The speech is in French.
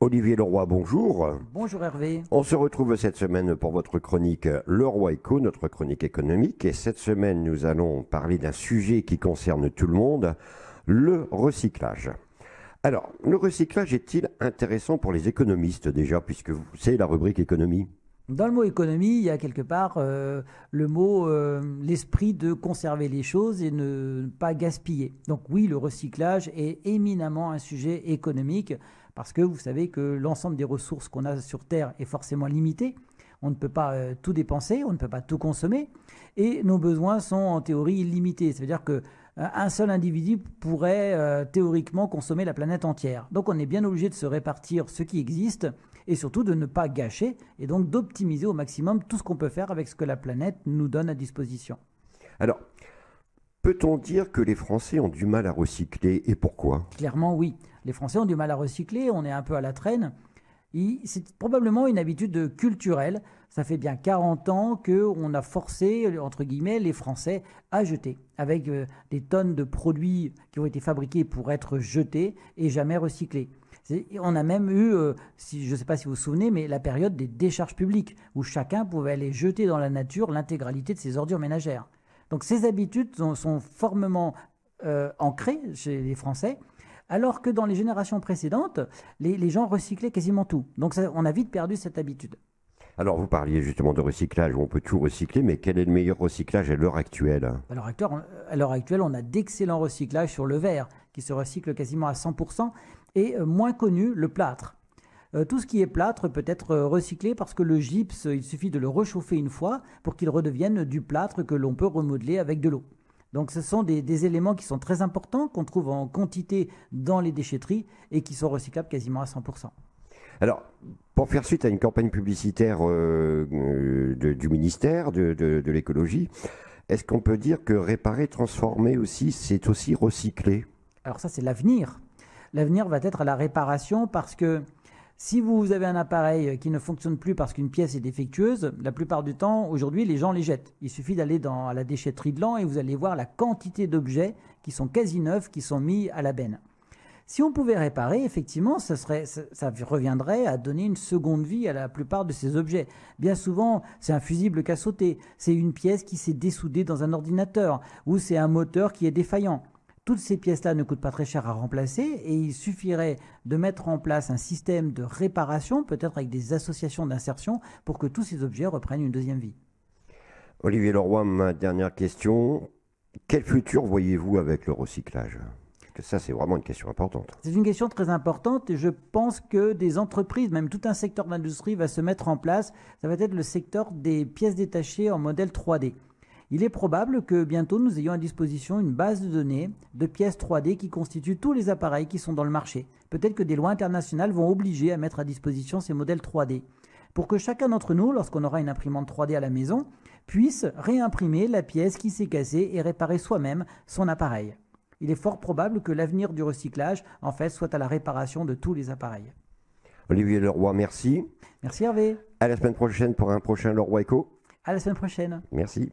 Olivier Leroy, bonjour. Bonjour Hervé. On se retrouve cette semaine pour votre chronique Leroy Eco, notre chronique économique. Et cette semaine, nous allons parler d'un sujet qui concerne tout le monde, le recyclage. Alors, le recyclage est-il intéressant pour les économistes déjà, puisque c'est la rubrique économie? Dans le mot économie, il y a quelque part le mot, l'esprit de conserver les choses et ne pas gaspiller. Donc oui, le recyclage est éminemment un sujet économique parce que vous savez que l'ensemble des ressources qu'on a sur Terre est forcément limité. On ne peut pas tout dépenser, on ne peut pas tout consommer et nos besoins sont en théorie illimités. Ça veut dire que un seul individu pourrait théoriquement consommer la planète entière. Donc on est bien obligé de se répartir ce qui existe et surtout de ne pas gâcher et donc d'optimiser au maximum tout ce qu'on peut faire avec ce que la planète nous donne à disposition. Alors, peut-on dire que les Français ont du mal à recycler et pourquoi? Clairement, oui. Les Français ont du mal à recycler, on est un peu à la traîne. C'est probablement une habitude culturelle. Ça fait bien 40 ans qu'on a forcé, entre guillemets, les Français à jeter, avec des tonnes de produits qui ont été fabriqués pour être jetés et jamais recyclés. On a même eu, je ne sais pas si vous vous souvenez, mais la période des décharges publiques, où chacun pouvait aller jeter dans la nature l'intégralité de ses ordures ménagères. Donc ces habitudes sont formellement ancrées chez les Français, alors que dans les générations précédentes, les gens recyclaient quasiment tout. Donc on a vite perdu cette habitude. Alors, vous parliez justement de recyclage, où on peut tout recycler, mais quel est le meilleur recyclage à l'heure actuelle? À l'heure actuelle, on a d'excellents recyclages sur le verre, qui se recycle quasiment à 100%, et moins connu, le plâtre. Tout ce qui est plâtre peut être recyclé parce que le gypse, il suffit de le réchauffer une fois pour qu'il redevienne du plâtre que l'on peut remodeler avec de l'eau. Donc ce sont des éléments qui sont très importants, qu'on trouve en quantité dans les déchetteries et qui sont recyclables quasiment à 100%. Alors, pour faire suite à une campagne publicitaire du ministère de l'écologie, est-ce qu'on peut dire que réparer, transformer aussi, c'est aussi recycler? Alors ça, c'est l'avenir. L'avenir va être à la réparation parce que si vous avez un appareil qui ne fonctionne plus parce qu'une pièce est défectueuse, la plupart du temps, aujourd'hui, les gens les jettent. Il suffit d'aller à la déchetterie de Laon et vous allez voir la quantité d'objets qui sont quasi neufs, qui sont mis à la benne. Si on pouvait réparer, effectivement, ça reviendrait à donner une seconde vie à la plupart de ces objets. Bien souvent, c'est un fusible qui a sauté, c'est une pièce qui s'est dessoudée dans un ordinateur, ou c'est un moteur qui est défaillant. Toutes ces pièces-là ne coûtent pas très cher à remplacer et il suffirait de mettre en place un système de réparation, peut-être avec des associations d'insertion, pour que tous ces objets reprennent une deuxième vie. Olivier Leroy, ma dernière question. Quel futur voyez-vous avec le recyclage? Parce que ça, c'est vraiment une question importante. C'est une question très importante et je pense que des entreprises, même tout un secteur d'industrie va se mettre en place. Ça va être le secteur des pièces détachées en modèle 3D. Il est probable que bientôt nous ayons à disposition une base de données de pièces 3D qui constituent tous les appareils qui sont dans le marché. Peut-être que des lois internationales vont obliger à mettre à disposition ces modèles 3D pour que chacun d'entre nous, lorsqu'on aura une imprimante 3D à la maison, puisse réimprimer la pièce qui s'est cassée et réparer soi-même son appareil. Il est fort probable que l'avenir du recyclage, en fait, soit à la réparation de tous les appareils. Olivier Leroy, merci. Merci Hervé. À la semaine prochaine pour un prochain Leroy Eco. À la semaine prochaine. Merci.